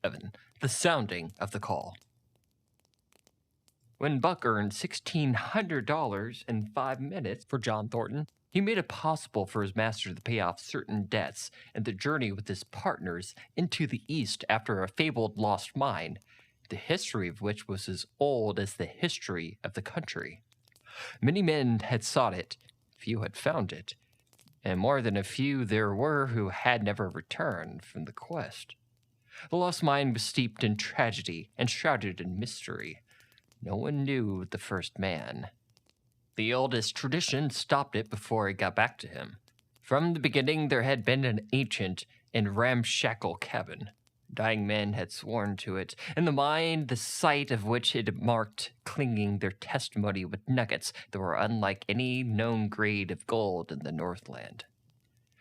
7. The Sounding of the Call. When Buck earned $1,600 in 5 minutes for John Thornton, he made it possible for his master to pay off certain debts and the journey with his partners into the East after a fabled lost mine, the history of which was as old as the history of the country. Many men had sought it, few had found it, and more than a few there were who had never returned from the quest. The lost mine was steeped in tragedy and shrouded in mystery. No one knew the first man. The oldest tradition stopped it before it got back to him. From the beginning, there had been an ancient and ramshackle cabin. Dying men had sworn to it, and the mine, the sight of which had marked, clinging their testimony with nuggets that were unlike any known grade of gold in the Northland.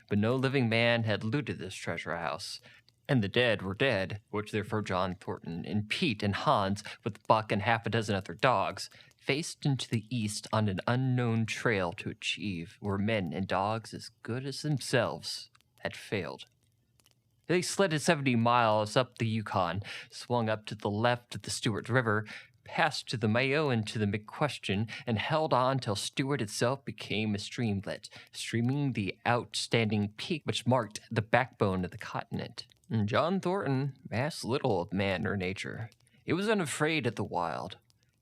But no living man had looted this treasure house, and the dead were dead, which therefore John Thornton and Pete and Hans, with Buck and half a dozen other dogs, faced into the east on an unknown trail to achieve where men and dogs as good as themselves had failed. They sledded 70 miles up the Yukon, swung up to the left of the Stewart River, passed to the Mayo and to the McQuestion, and held on till Stewart itself became a streamlet, streaming the outstanding peak which marked the backbone of the continent. And John Thornton asked little of man or nature. He was unafraid of the wild.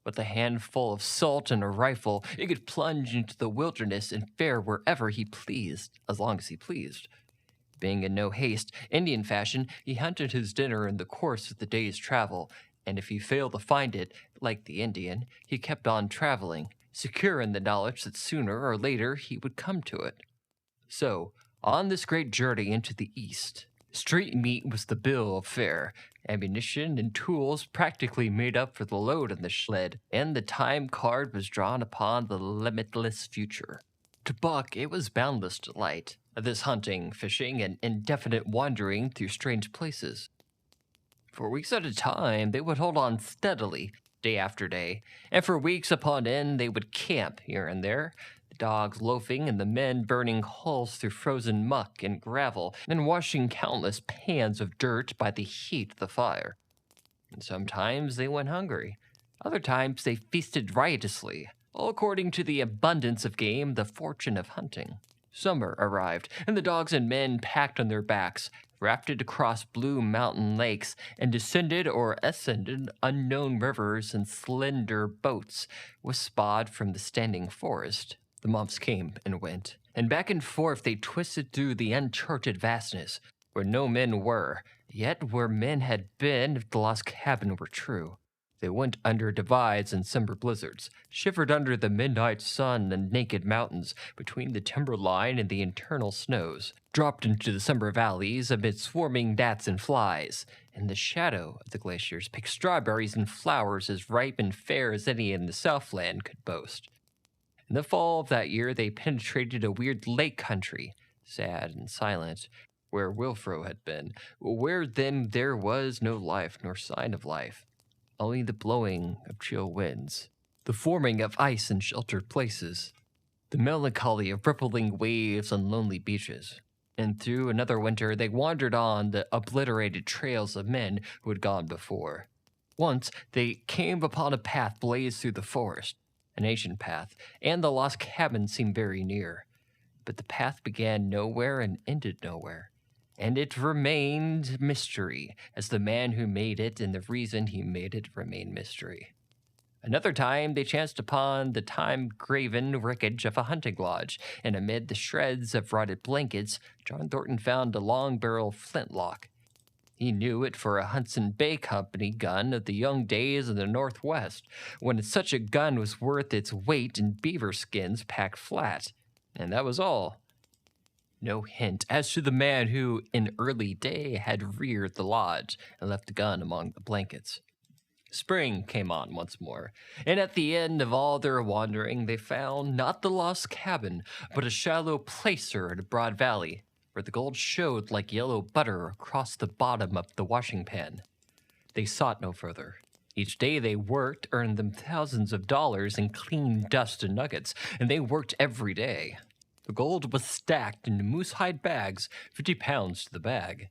With a handful of salt and a rifle, he could plunge into the wilderness and fare wherever he pleased, as long as he pleased. Being in no haste, Indian fashion, he hunted his dinner in the course of the day's travel, and if he failed to find it, like the Indian, he kept on traveling, secure in the knowledge that sooner or later he would come to it. So, on this great journey into the East, street meat was the bill of fare, ammunition and tools practically made up for the load on the sled, and the time card was drawn upon the limitless future. To Buck, it was boundless delight, this hunting, fishing, and indefinite wandering through strange places. For weeks at a time, they would hold on steadily, day after day, and for weeks upon end they would camp here and there, the dogs loafing and the men burning holes through frozen muck and gravel, and washing countless pans of dirt by the heat of the fire. And sometimes they went hungry, other times they feasted riotously, all according to the abundance of game, the fortune of hunting. Summer arrived, and the dogs and men packed on their backs, rafted across blue mountain lakes, and descended or ascended unknown rivers in slender boats, wispawed from the standing forest. The months came and went, and back and forth they twisted through the uncharted vastness, where no men were, yet where men had been if the lost cabin were true. They went under divides and summer blizzards, shivered under the midnight sun and naked mountains between the timberline and the internal snows, dropped into the summer valleys amid swarming gnats and flies. In the shadow of the glaciers picked strawberries and flowers as ripe and fair as any in the Southland could boast. In the fall of that year they penetrated a weird lake country, sad and silent, where Wilfro had been, where then there was no life nor sign of life. Only the blowing of chill winds, the forming of ice in sheltered places, the melancholy of rippling waves on lonely beaches. And through another winter they wandered on the obliterated trails of men who had gone before. Once they came upon a path blazed through the forest, an ancient path, and the lost cabin seemed very near. But the path began nowhere and ended nowhere. And it remained mystery, as the man who made it and the reason he made it remained mystery. Another time they chanced upon the time-graven wreckage of a hunting lodge, and amid the shreds of rotted blankets, John Thornton found a long-barreled flintlock. He knew it for a Hudson Bay Company gun of the young days in the Northwest, when such a gun was worth its weight in beaver skins packed flat. And that was all. No hint as to the man who, in early day, had reared the lodge and left the gun among the blankets. Spring came on once more, and at the end of all their wandering, they found not the lost cabin, but a shallow placer in a broad valley, where the gold showed like yellow butter across the bottom of the washing pan. They sought no further. Each day they worked earned them thousands of dollars in clean dust and nuggets, and they worked every day. The gold was stacked in moose-hide bags, 50 pounds to the bag,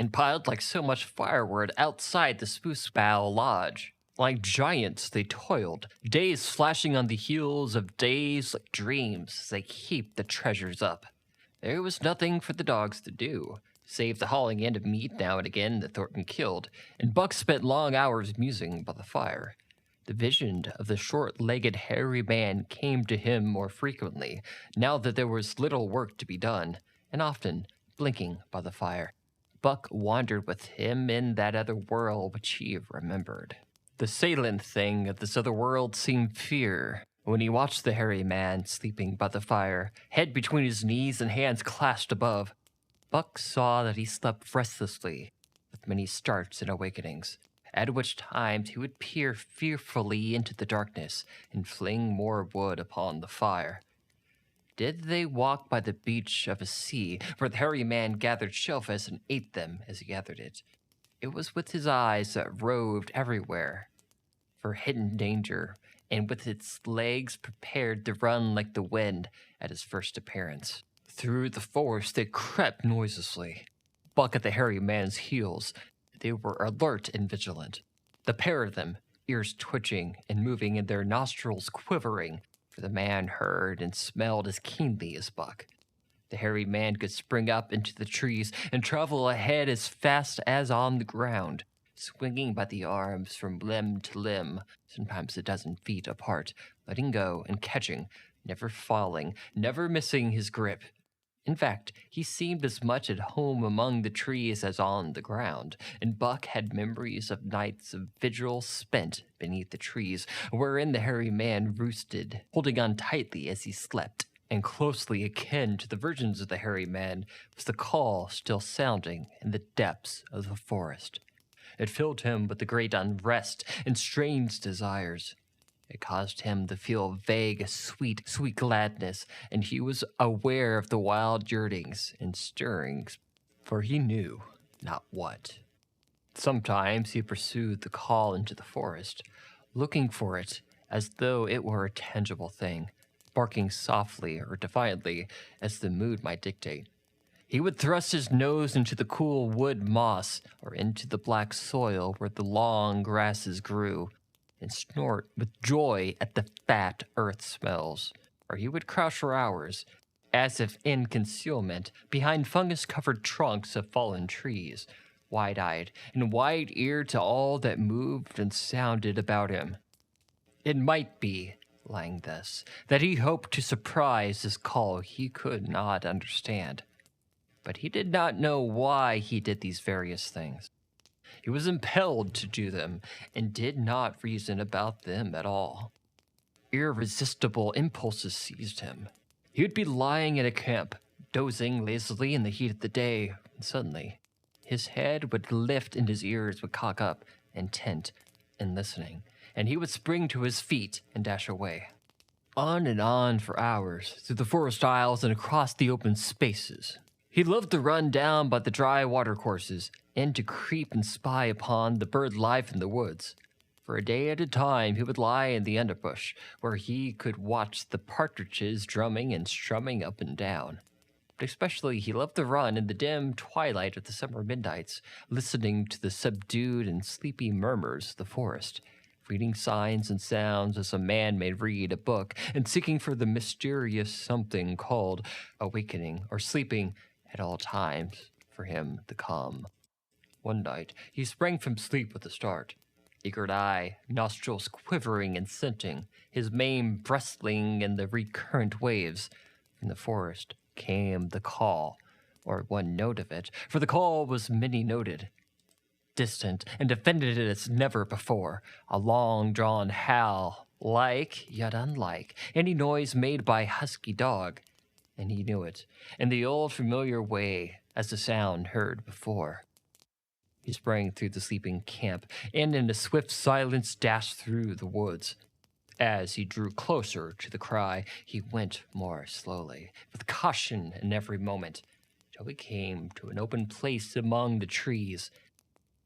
and piled like so much firewood outside the Spruce Bough Lodge. Like giants, they toiled, days flashing on the heels of days like dreams as they heaped the treasures up. There was nothing for the dogs to do, save the hauling in of meat now and again that Thornton killed, and Buck spent long hours musing by the fire. The vision of the short-legged hairy man came to him more frequently, now that there was little work to be done, and often, blinking by the fire, Buck wandered with him in that other world which he remembered. The salient thing of this other world seemed fear. When he watched the hairy man sleeping by the fire, head between his knees and hands clasped above, Buck saw that he slept restlessly, with many starts and awakenings, at which times he would peer fearfully into the darkness and fling more wood upon the fire. Did they walk by the beach of a sea where the hairy man gathered shellfish and ate them as he gathered it? It was with his eyes that roved everywhere for hidden danger, and with its legs prepared to run like the wind at his first appearance. Through the forest they crept noiselessly, Buck at the hairy man's heels. They were alert and vigilant, the pair of them, ears twitching and moving and their nostrils quivering, for the man heard and smelled as keenly as Buck. The hairy man could spring up into the trees and travel ahead as fast as on the ground, swinging by the arms from limb to limb, sometimes a dozen feet apart, letting go and catching, never falling, never missing his grip. In fact, he seemed as much at home among the trees as on the ground, and Buck had memories of nights of vigil spent beneath the trees, wherein the hairy man roosted, holding on tightly as he slept. And closely akin to the visions of the hairy man was the call still sounding in the depths of the forest. It filled him with a great unrest and strange desires. It caused him to feel vague, sweet gladness, and he was aware of the wild yearnings and stirrings, for he knew not what. Sometimes he pursued the call into the forest, looking for it as though it were a tangible thing, barking softly or defiantly as the mood might dictate. He would thrust his nose into the cool wood moss or into the black soil where the long grasses grew, and snort with joy at the fat earth smells. Or he would crouch for hours, as if in concealment, behind fungus-covered trunks of fallen trees, wide-eyed and wide-eared to all that moved and sounded about him. It might be, lying thus, that he hoped to surprise this call he could not understand. But he did not know why he did these various things. He was impelled to do them, and did not reason about them at all. Irresistible impulses seized him. He would be lying in a camp, dozing lazily in the heat of the day, and suddenly his head would lift and his ears would cock up, intent and listening, and he would spring to his feet and dash away. On and on for hours, through the forest aisles and across the open spaces. He loved to run down by the dry watercourses, and to creep and spy upon the bird life in the woods. For a day at a time he would lie in the underbush, where he could watch the partridges drumming and strumming up and down. But especially he loved to run in the dim twilight of the summer midnights, listening to the subdued and sleepy murmurs of the forest, reading signs and sounds as a man may read a book, and seeking for the mysterious something called awakening or sleeping at all times for him to come. One night he sprang from sleep with a start, eager eye, nostrils quivering and scenting, his mane bristling in the recurrent waves. From the forest came the call, or one note of it, for the call was many-noted. Distant and definitive as never before, a long-drawn howl, like, yet unlike, any noise made by a husky dog. And he knew it, in the old familiar way, as the sound heard before. He sprang through the sleeping camp, and in a swift silence dashed through the woods. As he drew closer to the cry, he went more slowly, with caution in every moment, till he came to an open place among the trees,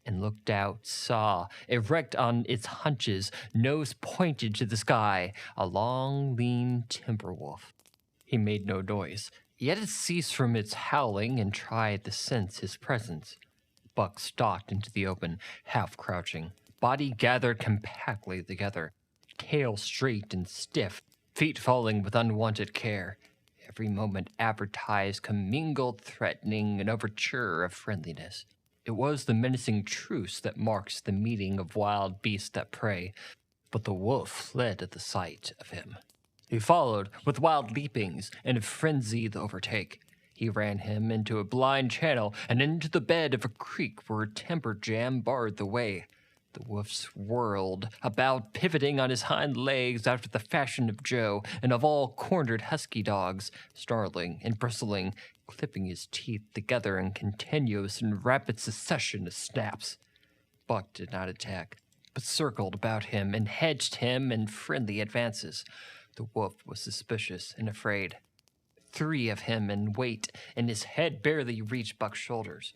and looked out, saw, erect on its hunches, nose pointed to the sky, a long, lean timber wolf. He made no noise, yet it ceased from its howling and tried to sense his presence. Buck stalked into the open, half crouching, body gathered compactly together, tail straight and stiff, feet falling with unwanted care. Every moment advertised commingled threatening and overture of friendliness. It was the menacing truce that marks the meeting of wild beasts that prey, but the wolf fled at the sight of him. He followed with wild leapings and a frenzied overtake. He ran him into a blind channel and into the bed of a creek where a timber jam barred the way. The wolf swirled about, pivoting on his hind legs after the fashion of Joe and of all cornered husky dogs, snarling and bristling, clipping his teeth together in continuous and rapid succession of snaps. Buck did not attack, but circled about him and hedged him in friendly advances. The wolf was suspicious and afraid. 3 of him in weight, and his head barely reached Buck's shoulders.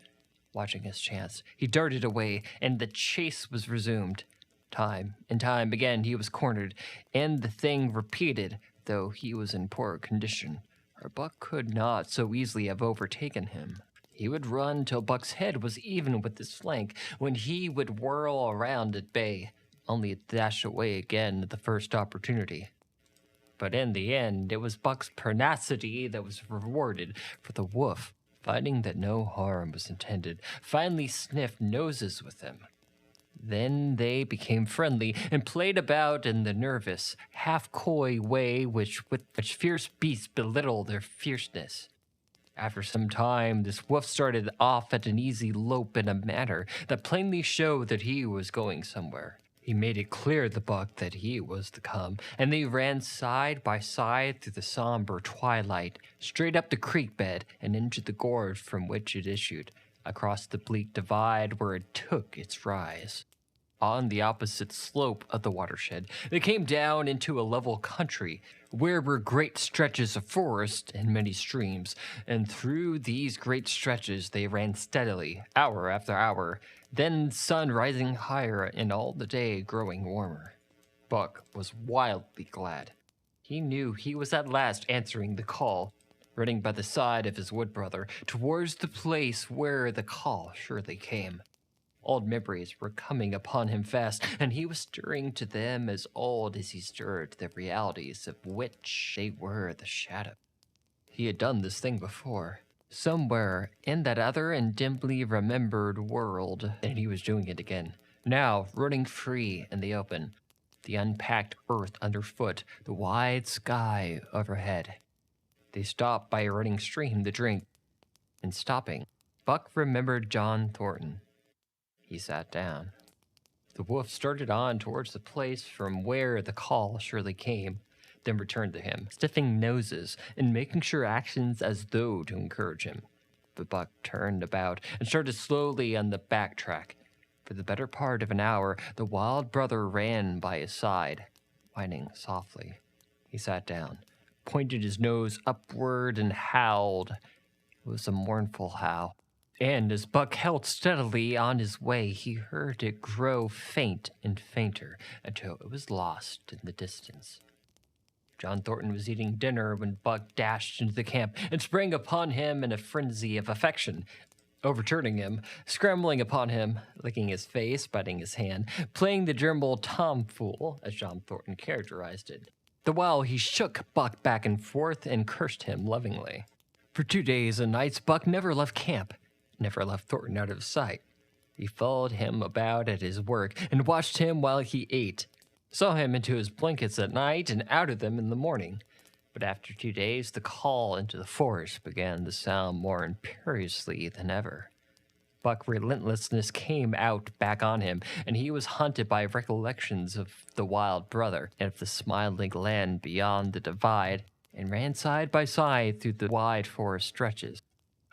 Watching his chance, he darted away, and the chase was resumed. Time and time again he was cornered, and the thing repeated, though he was in poor condition. Or Buck could not so easily have overtaken him. He would run till Buck's head was even with his flank, when he would whirl around at bay, only to dash away again at the first opportunity. But in the end, it was Buck's pertinacity that was rewarded, for the wolf, finding that no harm was intended, finally sniffed noses with him. Then they became friendly and played about in the nervous, half-coy way which fierce beasts belittle their fierceness. After some time, this wolf started off at an easy lope in a manner that plainly showed that he was going somewhere. He made it clear to Buck that he was to come, and they ran side by side through the somber twilight, straight up the creek bed and into the gorge from which it issued, across the bleak divide where it took its rise. On the opposite slope of the watershed, they came down into a level country, where were great stretches of forest and many streams, and through these great stretches they ran steadily, hour after hour, then sun rising higher and all the day growing warmer. Buck was wildly glad. He knew he was at last answering the call, running by the side of his wood brother towards the place where the call surely came. Old memories were coming upon him fast, and he was stirring to them as old as he stirred to the realities of which they were the shadow. He had done this thing before, somewhere in that other and dimly remembered world, and he was doing it again. Now, running free in the open, the unpacked earth underfoot, the wide sky overhead. They stopped by a running stream to drink, and stopping, Buck remembered John Thornton. He sat down. The wolf started on towards the place from where the call surely came, then returned to him, sniffing noses and making sure actions as though to encourage him. But Buck turned about and started slowly on the back track. For the better part of an hour, the wild brother ran by his side, whining softly. He sat down, pointed his nose upward, and howled. It was a mournful howl. And as Buck held steadily on his way, he heard it grow faint and fainter until it was lost in the distance. John Thornton was eating dinner when Buck dashed into the camp and sprang upon him in a frenzy of affection, overturning him, scrambling upon him, licking his face, biting his hand, playing the gerbil tomfool, as John Thornton characterized it, the while he shook Buck back and forth and cursed him lovingly. For 2 days and nights, Buck never left camp, never left Thornton out of sight. He followed him about at his work and watched him while he ate, saw him into his blankets at night and out of them in the morning. But after 2 days, the call into the forest began to sound more imperiously than ever. Buck's relentlessness came out back on him, and he was haunted by recollections of the wild brother and of the smiling land beyond the divide, and ran side by side through the wide forest stretches.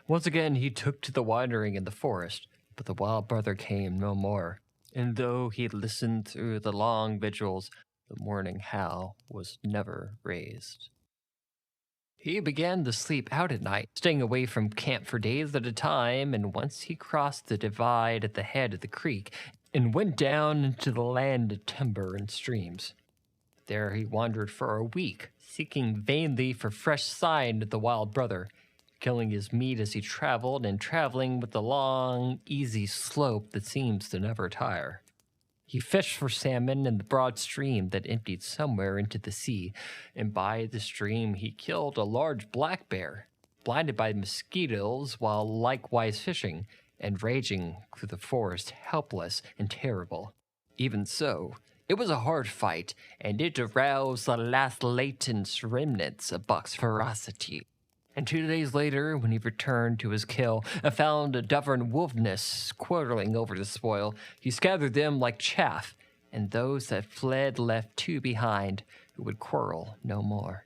Once again he took to the wandering in the forest, but the wild brother came no more, and though he listened through the long vigils, the morning howl was never raised. He began to sleep out at night, staying away from camp for days at a time, and once he crossed the divide at the head of the creek and went down into the land of timber and streams. There he wandered for a week, seeking vainly for fresh sign of the wild brother. killing his meat as he traveled and traveling with the long, easy slope that seems to never tire. He fished for salmon in the broad stream that emptied somewhere into the sea, and by the stream he killed a large black bear, blinded by mosquitoes while likewise fishing, and raging through the forest helpless and terrible. Even so, it was a hard fight, and it aroused the last latent remnants of Buck's ferocity. And 2 days later, when he returned to his kill and found a stubborn wolfness quarreling over the spoil, he scattered them like chaff, and those that fled left two behind who would quarrel no more.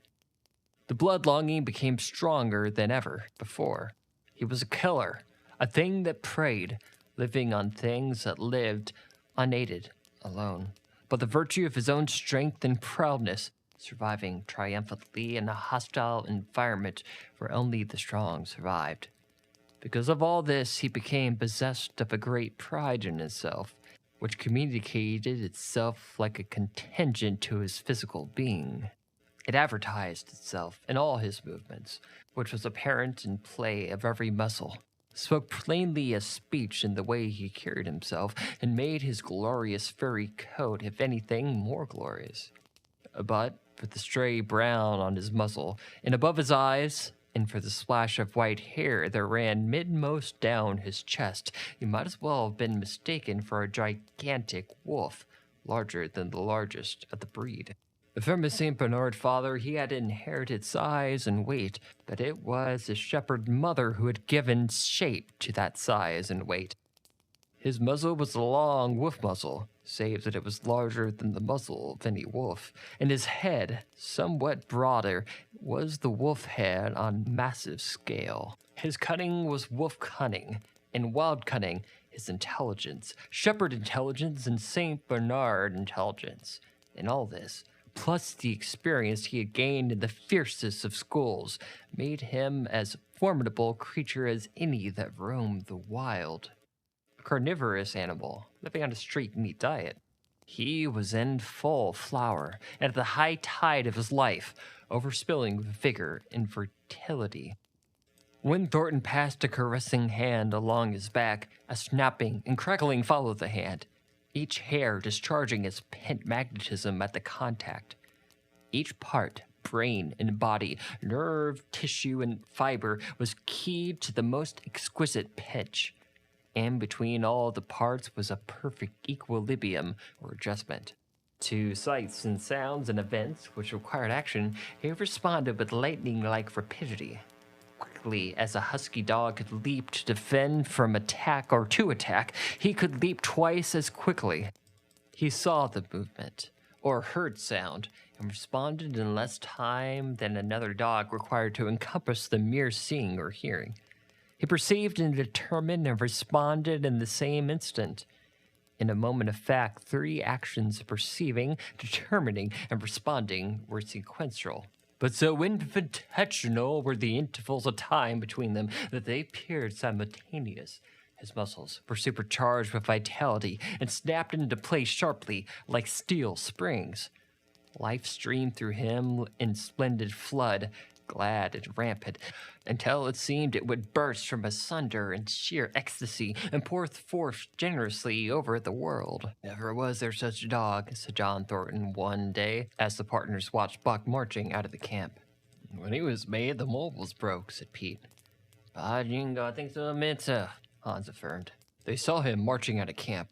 The blood longing became stronger than ever before. He was a killer, a thing that preyed, living on things that lived, unaided, alone. But the virtue of his own strength and proudness, surviving triumphantly in a hostile environment where only the strong survived. Because of all this, he became possessed of a great pride in himself, which communicated itself like a contingent to his physical being. It advertised itself in all his movements, which was apparent in play of every muscle, spoke plainly as speech in the way he carried himself, and made his glorious furry coat, if anything, more glorious. But for the stray brown on his muzzle, and above his eyes, and for the splash of white hair that ran midmost down his chest, he might as well have been mistaken for a gigantic wolf, larger than the largest of the breed. From his St. Bernard father, he had inherited size and weight, but it was his shepherd mother who had given shape to that size and weight. His muzzle was a long wolf muzzle, save that it was larger than the muzzle of any wolf, and his head, somewhat broader, was the wolf head on massive scale. His cunning was wolf cunning, and wild cunning his intelligence, shepherd intelligence and St. Bernard intelligence. And all this, plus the experience he had gained in the fiercest of schools, made him as formidable a creature as any that roamed the wild. A carnivorous animal, living on a straight meat diet. He was in full flower, and at the high tide of his life, overspilling with vigor and fertility. When Thornton passed a caressing hand along his back, a snapping and crackling followed the hand, each hair discharging its pent magnetism at the contact. Each part, brain and body, nerve, tissue, and fiber, was keyed to the most exquisite pitch. And between all the parts was a perfect equilibrium or adjustment. To sights and sounds and events which required action, he responded with lightning-like rapidity. Quickly as a husky dog could leap to defend from attack or to attack, he could leap twice as quickly. He saw the movement, or heard sound, and responded in less time than another dog required to encompass the mere seeing or hearing. He perceived and determined and responded in the same instant. In a moment of fact, 3 actions of perceiving, determining, and responding were sequential. But so infinitesimal were the intervals of time between them that they appeared simultaneous. His muscles were supercharged with vitality and snapped into place sharply like steel springs. Life streamed through him in splendid flood, glad and rampant, until it seemed it would burst from asunder in sheer ecstasy and pour forth generously over the world. Never was there such a dog, said John Thornton one day, as the partners watched Buck marching out of the camp. When he was made, the mold was broke, said Pete. By jingo, I think so, Mitza, Hans affirmed. They saw him marching out of camp,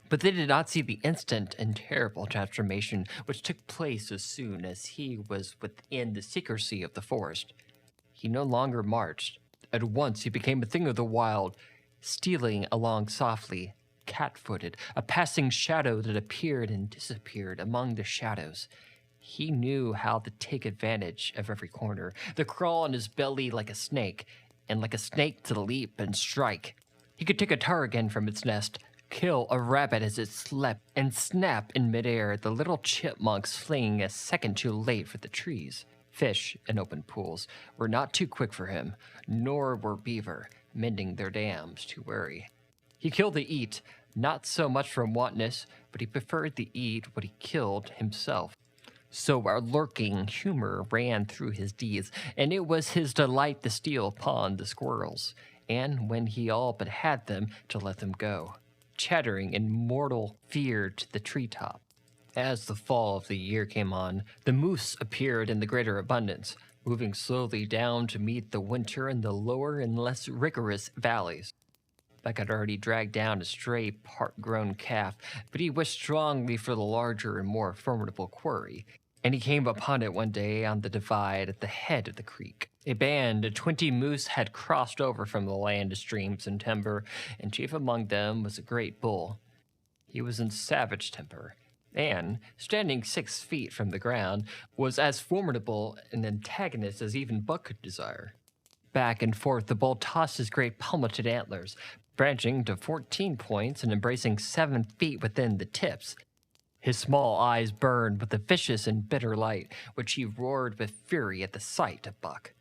but they did not see the instant and terrible transformation which took place as soon as he was within the secrecy of the forest. He no longer marched. At once he became a thing of the wild, stealing along softly, cat-footed, a passing shadow that appeared and disappeared among the shadows. He knew how to take advantage of every corner, to crawl on his belly like a snake, and like a snake to leap and strike. He could take a ptarmigan from its nest, kill a rabbit as it slept, and snap in midair the little chipmunks fleeing a second too late for the trees. Fish in open pools were not too quick for him, nor were beaver, mending their dams, too wary. He killed to eat, not so much from wantonness, but he preferred to eat what he killed himself. So our lurking humor ran through his deeds, and it was his delight to steal upon the squirrels, and when he all but had them, to let them go, chattering in mortal fear to the treetop. As the fall of the year came on, the moose appeared in the greater abundance, moving slowly down to meet the winter in the lower and less rigorous valleys. Buck had already dragged down a stray part-grown calf, but he wished strongly for the larger and more formidable quarry, and he came upon it one day on the divide at the head of the creek. A band of 20 moose had crossed over from the land of streams and timber, and chief among them was a great bull. He was in savage temper, and, standing 6 feet from the ground, was as formidable an antagonist as even Buck could desire. Back and forth the bull tossed his great helmeted antlers, branching to 14 points and embracing 7 feet within the tips. His small eyes burned with a vicious and bitter light, which he roared with fury at the sight of Buck.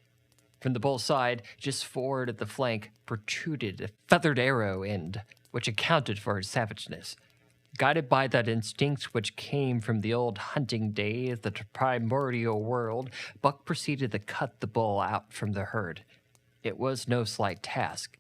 From the bull's side, just forward at the flank, protruded a feathered arrow end, which accounted for his savageness. Guided by that instinct which came from the old hunting days of the primordial world, Buck proceeded to cut the bull out from the herd. It was no slight task.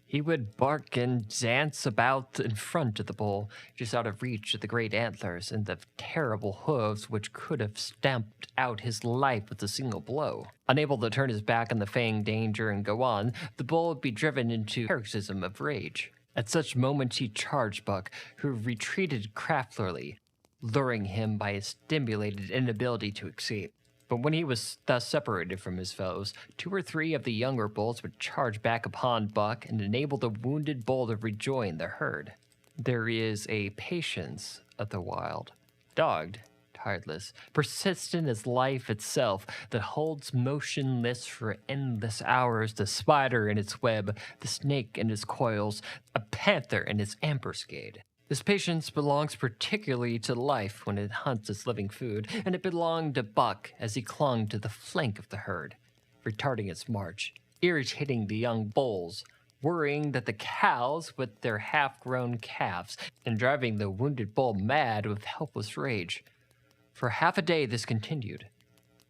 He would bark and dance about in front of the bull, just out of reach of the great antlers and the terrible hooves which could have stamped out his life with a single blow. Unable to turn his back on the fanged danger and go on, the bull would be driven into a paroxysm of rage. At such moments he charged Buck, who retreated craftily, luring him by his stimulated inability to escape. But when he was thus separated from his foes, 2 or 3 of the younger bulls would charge back upon Buck and enable the wounded bull to rejoin the herd. There is a patience of the wild, dogged, tireless, persistent as life itself, that holds motionless for endless hours the spider in its web, the snake in its coils, a panther in its ambuscade. This patience belongs particularly to life when it hunts its living food, and it belonged to Buck as he clung to the flank of the herd, retarding its march, irritating the young bulls, worrying that the cows with their half-grown calves, and driving the wounded bull mad with helpless rage. For half a day this continued.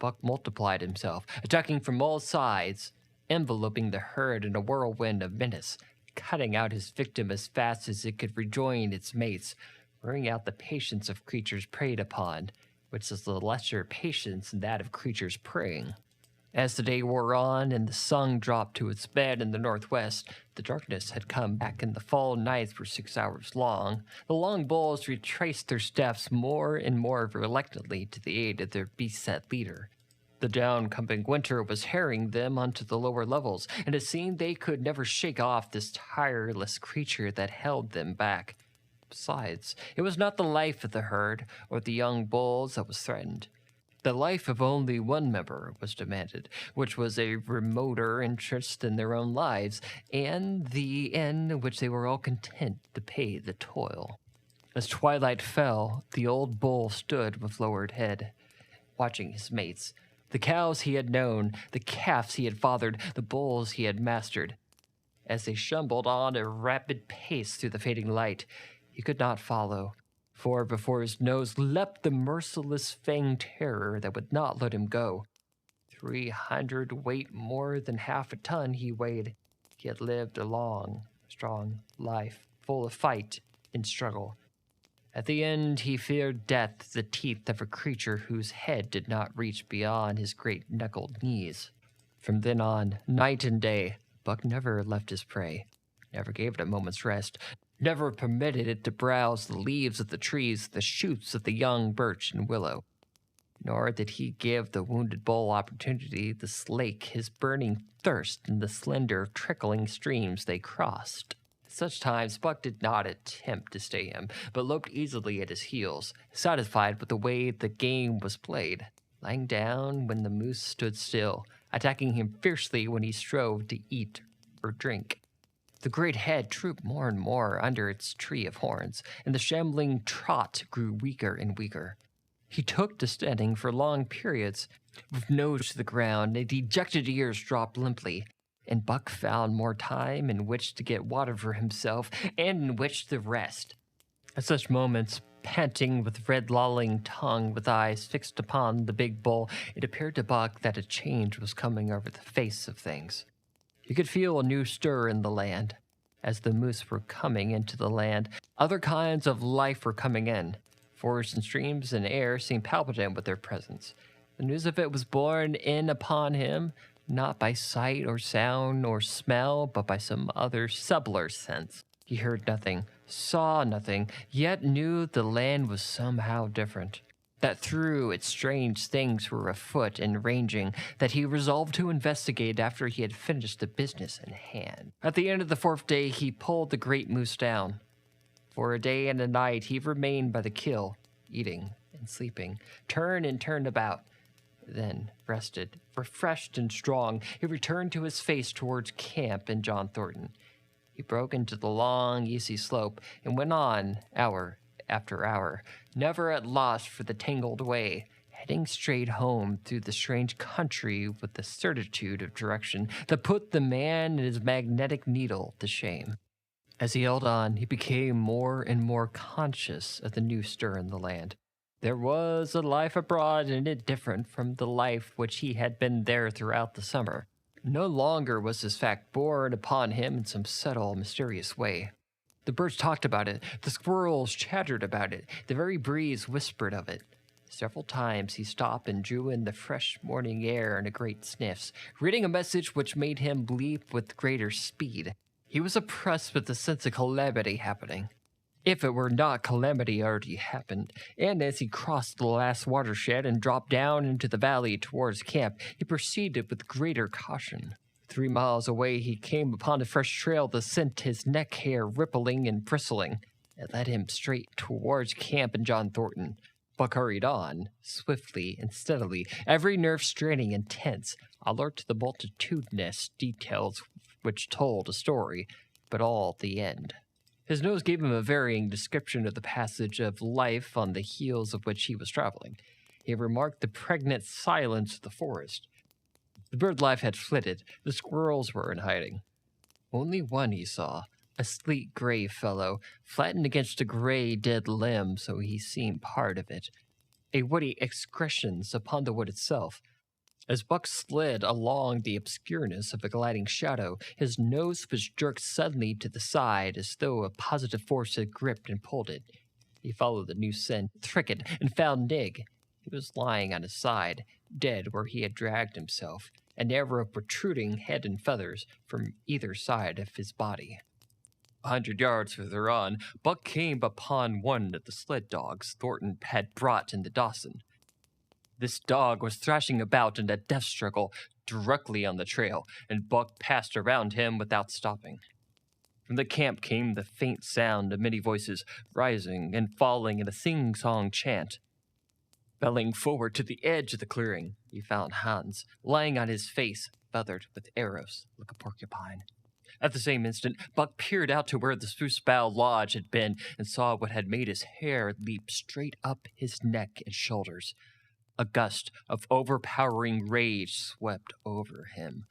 Buck multiplied himself, attacking from all sides, enveloping the herd in a whirlwind of menace, cutting out his victim as fast as it could rejoin its mates, wearing out the patience of creatures preyed upon, which is the lesser patience than that of creatures preying. As the day wore on and the sun dropped to its bed in the northwest, the darkness had come back and the fall nights were 6 hours long. The long bulls retraced their steps more and more reluctantly to the aid of their beset leader. The down-coming winter was harrying them onto the lower levels, and it seemed they could never shake off this tireless creature that held them back. Besides, it was not the life of the herd or the young bulls that was threatened. The life of only one member was demanded, which was a remoter interest in their own lives, and the end in which they were all content to pay the toil. As twilight fell, the old bull stood with lowered head, watching his mates. The cows he had known, the calves he had fathered, the bulls he had mastered. As they shambled on at a rapid pace through the fading light, he could not follow, for before his nose leapt the merciless fanged terror that would not let him go. 300 weight more than half a ton he weighed. He had lived a long, strong life, full of fight and struggle. At the end, he feared death, the teeth of a creature whose head did not reach beyond his great knuckled knees. From then on, night and day, Buck never left his prey, never gave it a moment's rest, never permitted it to browse the leaves of the trees, the shoots of the young birch and willow. Nor did he give the wounded bull opportunity to slake his burning thirst in the slender, trickling streams they crossed. At such times, Buck did not attempt to stay him, but loped easily at his heels, satisfied with the way the game was played, lying down when the moose stood still, attacking him fiercely when he strove to eat or drink. The great head drooped more and more under its tree of horns, and the shambling trot grew weaker and weaker. He took to standing for long periods, with nose to the ground and dejected ears dropped limply, and Buck found more time in which to get water for himself and in which to rest. At such moments, panting with red lolling tongue, with eyes fixed upon the big bull, it appeared to Buck that a change was coming over the face of things. He could feel a new stir in the land. As the moose were coming into the land, other kinds of life were coming in. Forests and streams and air seemed palpitant with their presence. The news of it was borne in upon him, not by sight or sound or smell, but by some other subtler sense. He heard nothing, saw nothing, yet knew the land was somehow different. That through it strange things were afoot and ranging, that he resolved to investigate after he had finished the business in hand. At the end of the 4th day, he pulled the great moose down. For a day and a night he remained by the kill, eating and sleeping, turn and turned about. Then, rested, refreshed and strong, he returned to his face towards camp and John Thornton. He broke into the long, easy slope and went on, hour after hour, never at loss for the tangled way, heading straight home through the strange country with the certitude of direction that put the man and his magnetic needle to shame. As he held on, he became more and more conscious of the new stir in the land. There was a life abroad in it different from the life which he had been there throughout the summer. No longer was this fact borne upon him in some subtle, mysterious way. The birds talked about it, the squirrels chattered about it, the very breeze whispered of it. Several times he stopped and drew in the fresh morning air in a great sniffs, reading a message which made him leap with greater speed. He was oppressed with the sense of calamity happening. If it were not calamity already happened, and as he crossed the last watershed and dropped down into the valley towards camp, he proceeded with greater caution. 3 miles away he came upon a fresh trail that sent his neck hair rippling and bristling. It led him straight towards camp and John Thornton. Buck hurried on, swiftly and steadily, every nerve straining and tense, alert to the multitudinous details which told a story, but all the end. His nose gave him a varying description of the passage of life on the heels of which he was traveling. He remarked the pregnant silence of the forest. The bird life had flitted, the squirrels were in hiding. Only one he saw, a sleek gray fellow, flattened against a gray dead limb so he seemed part of it. A woody excrescence upon the wood itself. As Buck slid along the obscureness of a gliding shadow, his nose was jerked suddenly to the side as though a positive force had gripped and pulled it. He followed the new scent, thicket, and found Nig. He was lying on his side, dead where he had dragged himself, a narrow protruding head and feathers from either side of his body. 100 yards further on, Buck came upon one of the sled dogs Thornton had brought into Dawson. This dog was thrashing about in a death struggle directly on the trail, and Buck passed around him without stopping. From the camp came the faint sound of many voices, rising and falling in a sing-song chant. Belling forward to the edge of the clearing, he found Hans, lying on his face, feathered with arrows like a porcupine. At the same instant, Buck peered out to where the spruce bough lodge had been and saw what had made his hair leap straight up his neck and shoulders. A gust of overpowering rage swept over him.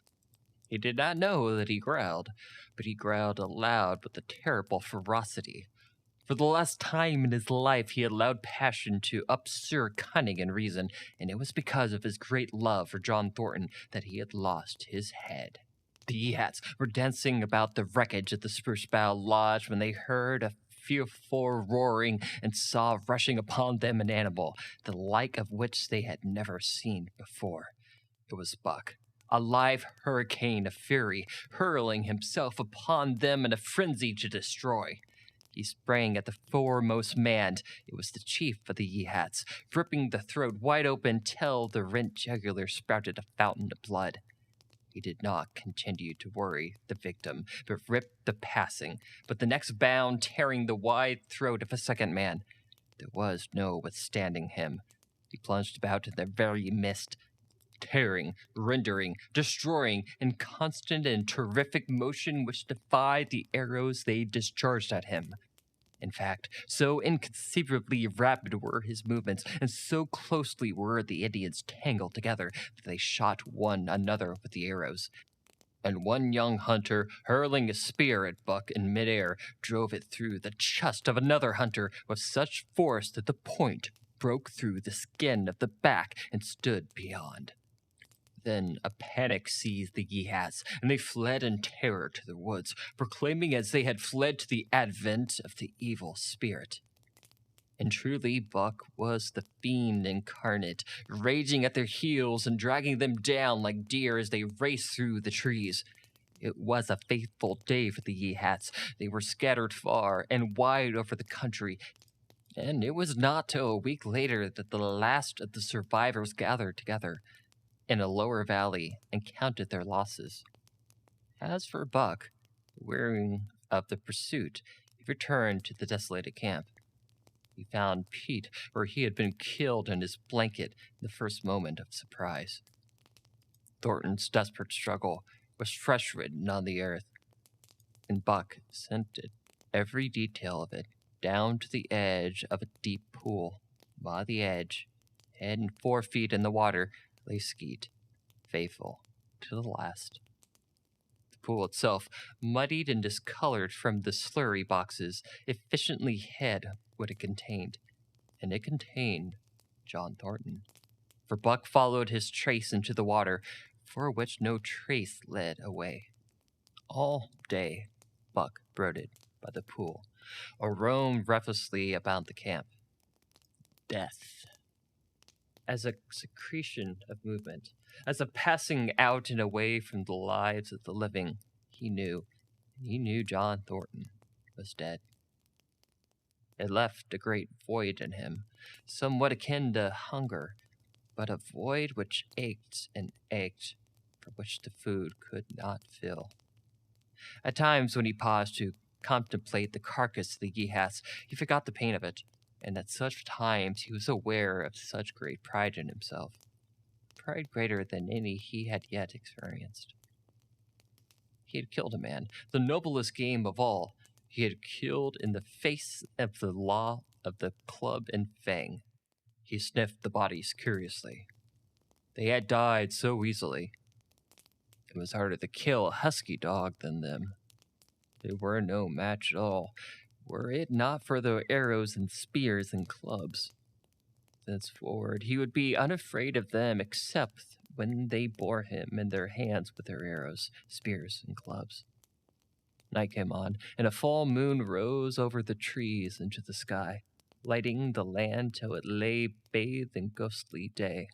He did not know that he growled, but he growled aloud with a terrible ferocity. For the last time in his life he had allowed passion to upstir cunning and reason, and it was because of his great love for John Thornton that he had lost his head. The Yeehats were dancing about the wreckage of the Spruce Bough Lodge when they heard a fearful roaring and saw rushing upon them an animal, the like of which they had never seen before. It was Buck, a live hurricane of fury, hurling himself upon them in a frenzy to destroy. He sprang at the foremost man. It was the chief of the Yeehats, ripping the throat wide open till the rent jugular sprouted a fountain of blood. He did not continue to worry the victim, but ripped the passing, but the next bound tearing the wide throat of a second man. There was no withstanding him. He plunged about in the very mist, tearing, rendering, destroying, in constant and terrific motion which defied the arrows they discharged at him. In fact, so inconceivably rapid were his movements, and so closely were the Indians tangled together, that they shot one another with the arrows. and one young hunter, hurling a spear at Buck in midair, drove it through the chest of another hunter with such force that the point broke through the skin of the back and stood beyond. Then a panic seized the Yehats, and they fled in terror to the woods, proclaiming as they had fled to the advent of the evil spirit. And truly, Buck was the fiend incarnate, raging at their heels and dragging them down like deer as they raced through the trees. It was a fateful day for the Yehats. They were scattered far and wide over the country, and it was not till a week later that the last of the survivors gathered together in a lower valley and counted their losses. As for Buck, wearying of the pursuit, he returned to the desolated camp. He found Pete where he had been killed in his blanket in the first moment of surprise. Thornton's desperate struggle was fresh written on the earth, and Buck scented every detail of it down to the edge of a deep pool. By the edge, head and 4 feet in the water, lay Skeet, faithful to the last. The pool itself, muddied and discolored from the slurry boxes, efficiently hid what it contained, and it contained John Thornton. For Buck followed his trace into the water, for which no trace led away. All day, Buck brooded by the pool, or roamed recklessly about the camp. Death, as a secretion of movement, as a passing out and away from the lives of the living, he knew John Thornton was dead. It left a great void in him, somewhat akin to hunger, but a void which ached and ached, for which the food could not fill. At times, when he paused to contemplate the carcass of the Yehats, he forgot the pain of it, and at such times he was aware of such great pride in himself, pride greater than any he had yet experienced. He had killed a man, the noblest game of all. He had killed in the face of the law of the club and fang. He sniffed the bodies curiously. They had died so easily. It was harder to kill a husky dog than them. They were no match at all, were it not for their arrows and spears and clubs. Thenceforward, he would be unafraid of them except when they bore him in their hands with their arrows, spears, and clubs. Night came on, and a full moon rose over the trees into the sky, lighting the land till it lay bathed in ghostly day.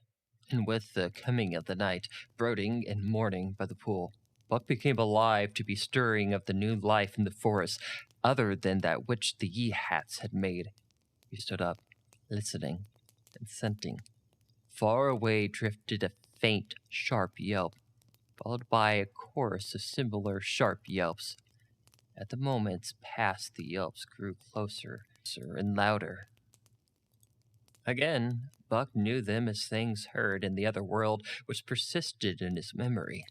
And with the coming of the night, brooding and mourning by the pool, Buck became alive to be stirring of the new life in the forest, other than that which the Yehats had made. He stood up, listening and scenting. Far away drifted a faint, sharp yelp, followed by a chorus of similar sharp yelps. At the moments passed, the yelps grew closer and louder. Again, Buck knew them as things heard in the other world, which persisted in his memory.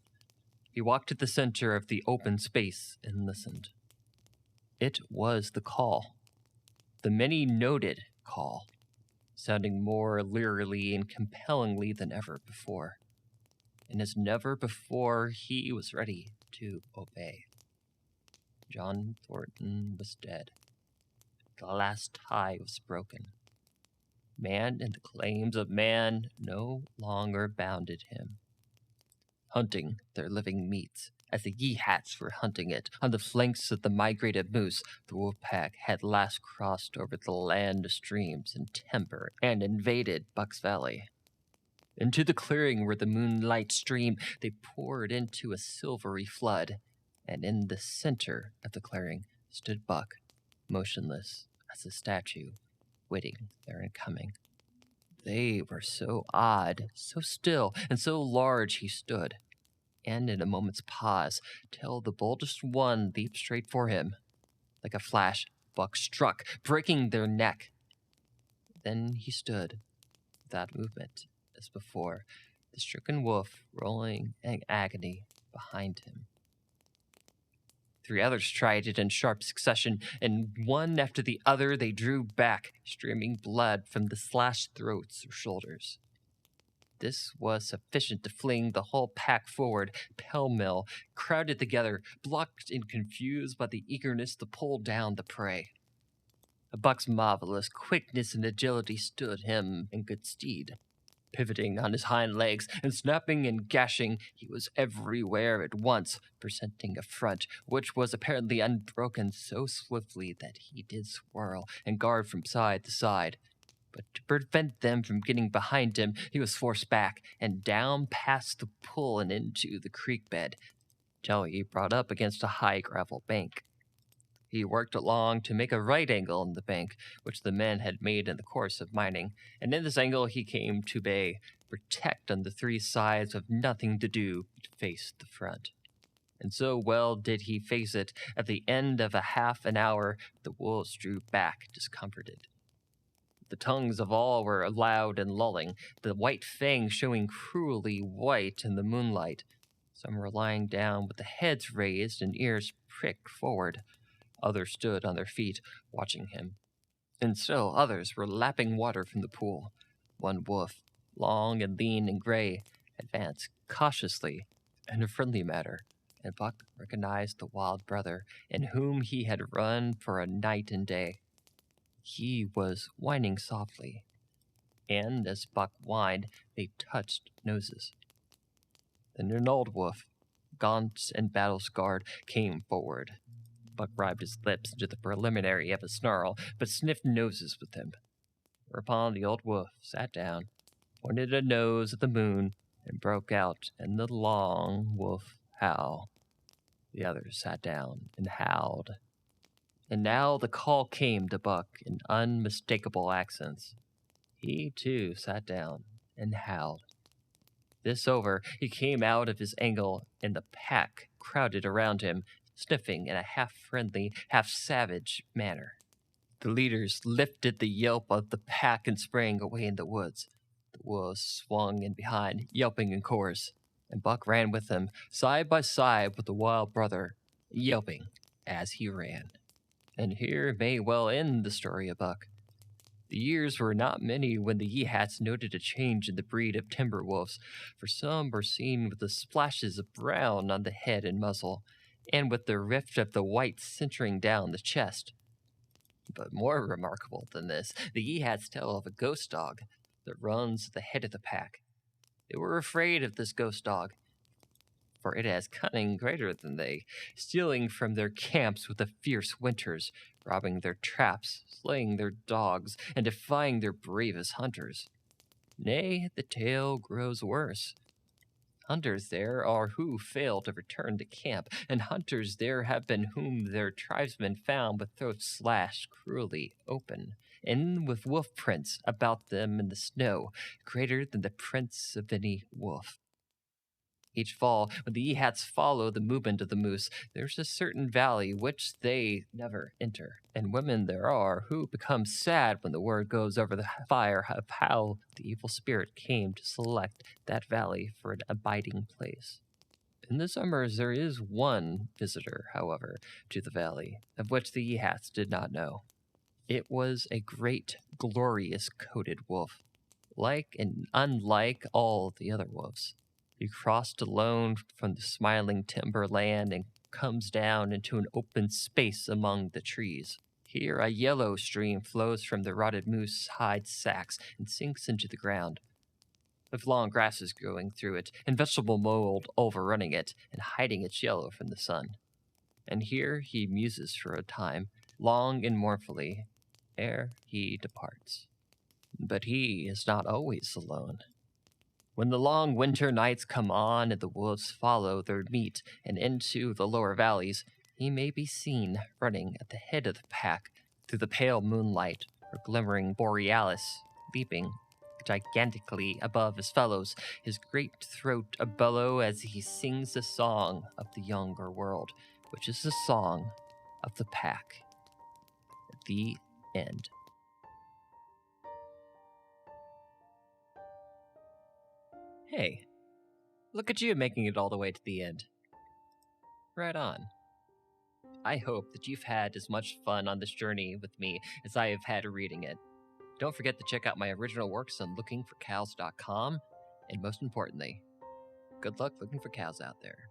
He walked to the center of the open space and listened. It was the call, the many-noted call, sounding more leerily and compellingly than ever before. And as never before, he was ready to obey. John Thornton was dead. The last tie was broken. Man and the claims of man no longer bounded him. Hunting their living meat, as the Yehats were hunting it on the flanks of the migrated moose, the wolf pack had last crossed over the land of streams and timber and invaded Buck's Valley. Into the clearing where the moonlight streamed, they poured into a silvery flood, and in the center of the clearing stood Buck, motionless as a statue, waiting their incoming. They were so odd, so still, and so large he stood, and in a moment's pause, till the boldest one leaped straight for him. Like a flash, Buck struck, breaking their neck. Then he stood, without movement, as before, the stricken wolf rolling in agony behind him. 3 others tried it in sharp succession, and one after the other they drew back, streaming blood from the slashed throats or shoulders. This was sufficient to fling the whole pack forward, pell-mell, crowded together, blocked and confused by the eagerness to pull down the prey. Buck's marvelous quickness and agility stood him in good stead. Pivoting on his hind legs and snapping and gashing, he was everywhere at once, presenting a front which was apparently unbroken so swiftly that he did swirl and guard from side to side. But to prevent them from getting behind him, he was forced back and down past the pool and into the creek bed, till he brought up against a high gravel bank. He worked along to make a right angle in the bank, which the men had made in the course of mining, and in this angle he came to bay, protect on the three sides with nothing to do but face the front. And so well did he face it, at the end of a half an hour, the wolves drew back discomforted. The tongues of all were loud and lulling, the white fangs showing cruelly white in the moonlight. Some were lying down with the heads raised and ears pricked forward. Others stood on their feet, watching him. And still others were lapping water from the pool. One wolf, long and lean and gray, advanced cautiously in a friendly manner, and Buck recognized the wild brother in whom he had run for a night and day. He was whining softly, and as Buck whined, they touched noses. Then an old wolf, gaunt and battle-scarred, came forward. Buck writhed his lips into the preliminary of a snarl, but sniffed noses with him. Whereupon the old wolf sat down, pointed a nose at the moon, and broke out in the long wolf howl. The others sat down and howled. And now the call came to Buck in unmistakable accents. He, too, sat down and howled. This over, he came out of his angle, and the pack crowded around him, sniffing in a half-friendly, half-savage manner. The leaders lifted the yelp of the pack and sprang away in the woods. The wolves swung in behind, yelping in chorus, and Buck ran with them, side by side with the wild brother, yelping as he ran. And here may well end the story of Buck. The years were not many when the Yeehats noted a change in the breed of timber wolves, for some were seen with the splashes of brown on the head and muzzle, and with the rift of the white centering down the chest. But more remarkable than this, the Yeehats tell of a ghost dog that runs at the head of the pack. They were afraid of this ghost dog, for it has cunning greater than they, stealing from their camps with the fierce winters, robbing their traps, slaying their dogs, and defying their bravest hunters. Nay, the tale grows worse. Hunters there are who fail to return to camp, and hunters there have been whom their tribesmen found with throats slashed cruelly open, and with wolf prints about them in the snow, greater than the prints of any wolf. Each fall, when the Yeehats follow the movement of the moose, there's a certain valley which they never enter, and women there are who become sad when the word goes over the fire of how the evil spirit came to select that valley for an abiding place. In the summers there is one visitor, however, to the valley, of which the Yeehats did not know. It was a great, glorious coated wolf, like and unlike all the other wolves. He crossed alone from the smiling timber land and comes down into an open space among the trees. Here a yellow stream flows from the rotted moose hide sacks and sinks into the ground, with long grasses growing through it and vegetable mold overrunning it and hiding its yellow from the sun. And here he muses for a time, long and mournfully, ere he departs. But he is not always alone. When the long winter nights come on and the wolves follow their meat and into the lower valleys, he may be seen running at the head of the pack through the pale moonlight or glimmering borealis, leaping gigantically above his fellows, his great throat a bellow as he sings the song of the younger world, which is the song of the pack. The end. Hey, look at you making it all the way to the end. Right on. I hope that you've had as much fun on this journey with me as I have had reading it. Don't forget to check out my original works on lookingforcows.com, And most importantly, good luck looking for cows out there.